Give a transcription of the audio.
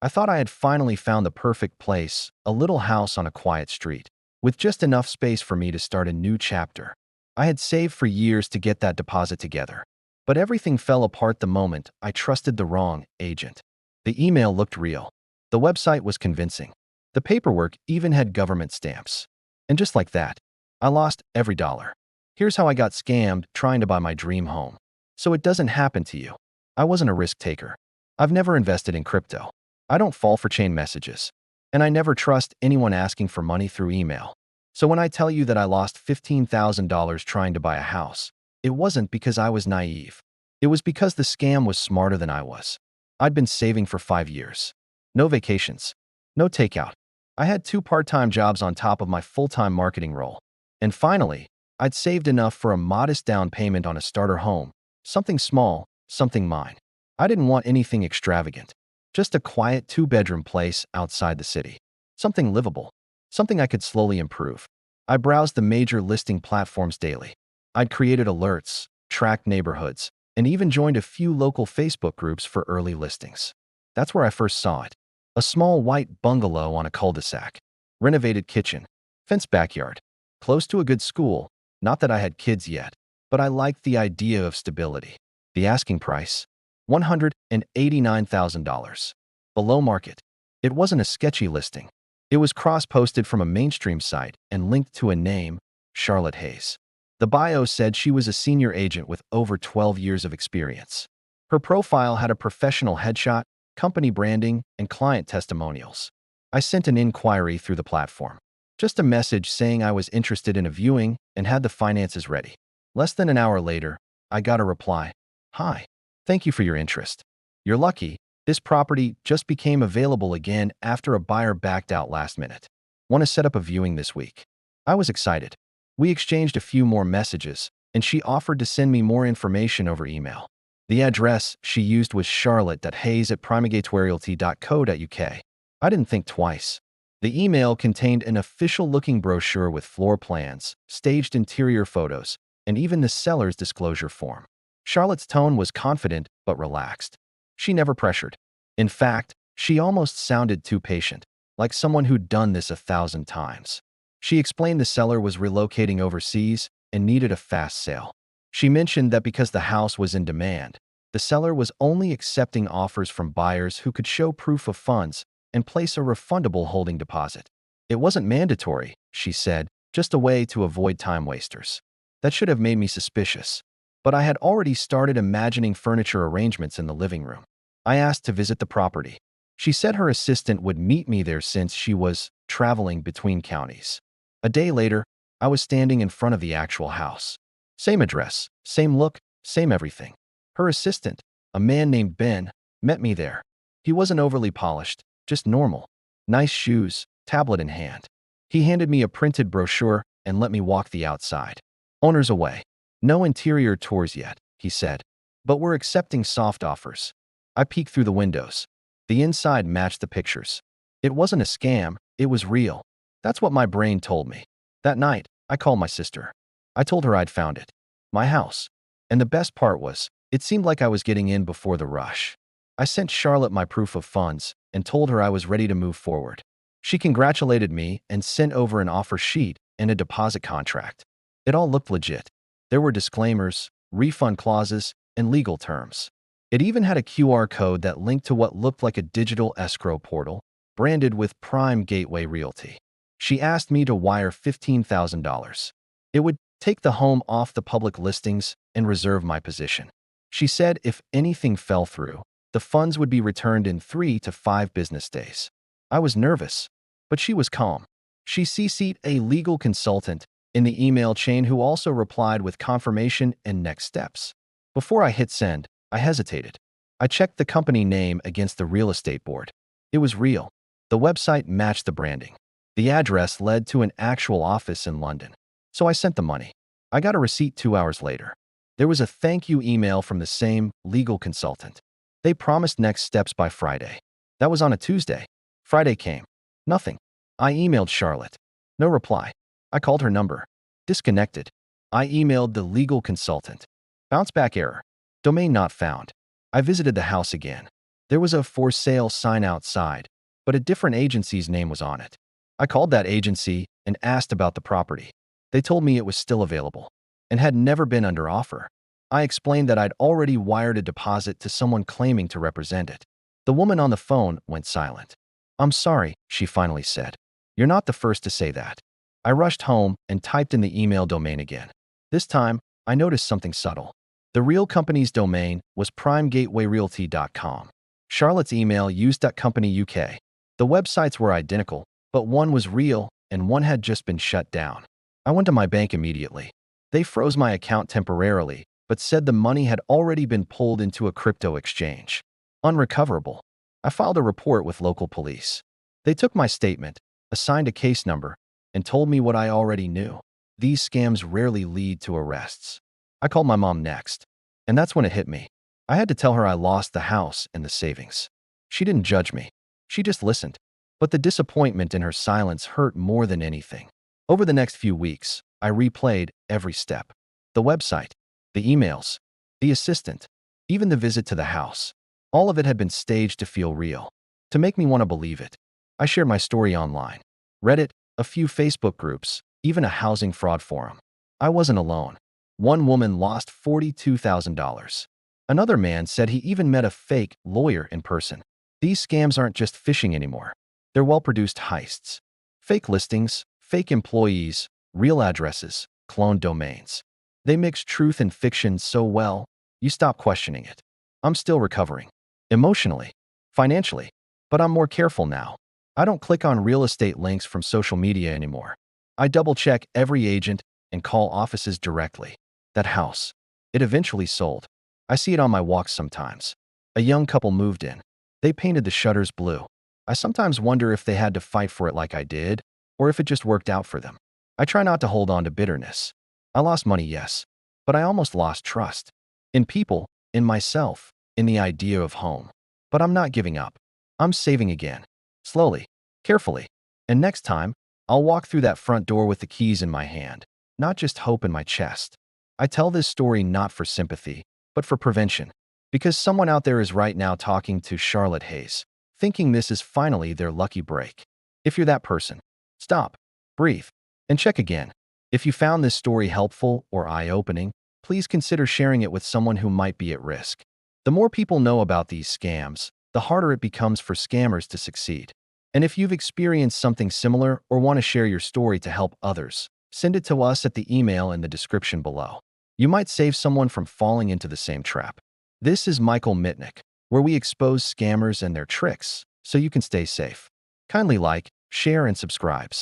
I thought I had finally found the perfect place, a little house on a quiet street, with just enough space for me to start a new chapter. I had saved for years to get that deposit together. But everything fell apart the moment I trusted the wrong agent. The email looked real. The website was convincing. The paperwork even had government stamps. And just like that, I lost every dollar. Here's how I got scammed trying to buy my dream home. So it doesn't happen to you. I wasn't a risk taker. I've never invested in crypto. I don't fall for chain messages. And I never trust anyone asking for money through email. So when I tell you that I lost $15,000 trying to buy a house, it wasn't because I was naive. It was because the scam was smarter than I was. I'd been saving for 5 years. No vacations. No takeout. I had 2 part-time jobs on top of my full-time marketing role. And finally, I'd saved enough for a modest down payment on a starter home. Something small, something mine. I didn't want anything extravagant. Just a quiet 2-bedroom place outside the city. Something livable. Something I could slowly improve. I browsed the major listing platforms daily. I'd created alerts, tracked neighborhoods, and even joined a few local Facebook groups for early listings. That's where I first saw it. A small white bungalow on a cul-de-sac. Renovated kitchen. Fenced backyard. Close to a good school. Not that I had kids yet, but I liked the idea of stability. The asking price? $189,000. Below market. It wasn't a sketchy listing. It was cross-posted from a mainstream site and linked to a name, Charlotte Hayes. The bio said she was a senior agent with over 12 years of experience. Her profile had a professional headshot, company branding, and client testimonials. I sent an inquiry through the platform. Just a message saying I was interested in a viewing and had the finances ready. Less than an hour later, I got a reply. Hi. Thank you for your interest. You're lucky. This property just became available again after a buyer backed out last minute. Want to set up a viewing this week? I was excited. We exchanged a few more messages, and she offered to send me more information over email. The address she used was charlotte.hayes@primagatorialty.co.uk. I didn't think twice. The email contained an official-looking brochure with floor plans, staged interior photos, and even the seller's disclosure form. Charlotte's tone was confident but relaxed. She never pressured. In fact, she almost sounded too patient, like someone who'd done this 1,000 times. She explained the seller was relocating overseas and needed a fast sale. She mentioned that because the house was in demand, the seller was only accepting offers from buyers who could show proof of funds and place a refundable holding deposit. It wasn't mandatory, she said, just a way to avoid time wasters. That should have made me suspicious. But I had already started imagining furniture arrangements in the living room. I asked to visit the property. She said her assistant would meet me there since she was traveling between counties. A day later, I was standing in front of the actual house. Same address, same look, same everything. Her assistant, a man named Ben, met me there. He wasn't overly polished, just normal. Nice shoes, tablet in hand. He handed me a printed brochure and let me walk the outside. Owner's away. No interior tours yet, he said. But we're accepting soft offers. I peeked through the windows. The inside matched the pictures. It wasn't a scam, it was real. That's what my brain told me. That night, I called my sister. I told her I'd found it. My house. And the best part was, it seemed like I was getting in before the rush. I sent Charlotte my proof of funds and told her I was ready to move forward. She congratulated me and sent over an offer sheet and a deposit contract. It all looked legit. There were disclaimers, refund clauses, and legal terms. It even had a QR code that linked to what looked like a digital escrow portal, branded with Prime Gateway Realty. She asked me to wire $15,000. It would take the home off the public listings and reserve my position. She said if anything fell through, the funds would be returned in 3 to 5 business days. I was nervous, but she was calm. She CC'd a legal consultant in the email chain who also replied with confirmation and next steps. Before I hit send, I hesitated. I checked the company name against the real estate board. It was real. The website matched the branding. The address led to an actual office in London. So I sent the money. I got a receipt 2 hours later. There was a thank you email from the same legal consultant. They promised next steps by Friday. That was on a Tuesday. Friday came. Nothing. I emailed Charlotte. No reply. I called her number. Disconnected. I emailed the legal consultant. Bounce back error. Domain not found. I visited the house again. There was a for sale sign outside, but a different agency's name was on it. I called that agency and asked about the property. They told me it was still available and had never been under offer. I explained that I'd already wired a deposit to someone claiming to represent it. The woman on the phone went silent. "I'm sorry," she finally said. "You're not the first to say that." I rushed home and typed in the email domain again. This time, I noticed something subtle. The real company's domain was primegatewayrealty.com. Charlotte's email used .company UK. The websites were identical, but one was real and one had just been shut down. I went to my bank immediately. They froze my account temporarily, but said the money had already been pulled into a crypto exchange. Unrecoverable. I filed a report with local police. They took my statement, assigned a case number, and told me what I already knew. These scams rarely lead to arrests. I called my mom next, and that's when it hit me. I had to tell her I lost the house and the savings. She didn't judge me. She just listened. But the disappointment in her silence hurt more than anything. Over the next few weeks, I replayed every step. The website, the emails, the assistant, even the visit to the house. All of it had been staged to feel real, to make me want to believe it. I shared my story online. Reddit, a few Facebook groups, even a housing fraud forum. I wasn't alone. One woman lost $42,000. Another man said he even met a fake lawyer in person. These scams aren't just phishing anymore. They're well-produced heists. Fake listings, fake employees, real addresses, cloned domains. They mix truth and fiction so well, you stop questioning it. I'm still recovering. Emotionally, financially, but I'm more careful now. I don't click on real estate links from social media anymore. I double-check every agent and call offices directly. That house, it eventually sold. I see it on my walks sometimes. A young couple moved in. They painted the shutters blue. I sometimes wonder if they had to fight for it like I did, or if it just worked out for them. I try not to hold on to bitterness. I lost money, yes, but I almost lost trust. In people, in myself, in the idea of home. But I'm not giving up. I'm saving again. Slowly, carefully. And next time, I'll walk through that front door with the keys in my hand, not just hope in my chest. I tell this story not for sympathy, but for prevention. Because someone out there is right now talking to Charlotte Hayes, thinking this is finally their lucky break. If you're that person, stop, breathe, and check again. If you found this story helpful or eye-opening, please consider sharing it with someone who might be at risk. The more people know about these scams, the harder it becomes for scammers to succeed. And if you've experienced something similar or want to share your story to help others, send it to us at the email in the description below. You might save someone from falling into the same trap. This is Michael Mitnick, where we expose scammers and their tricks so you can stay safe. Kindly like, share, and subscribe.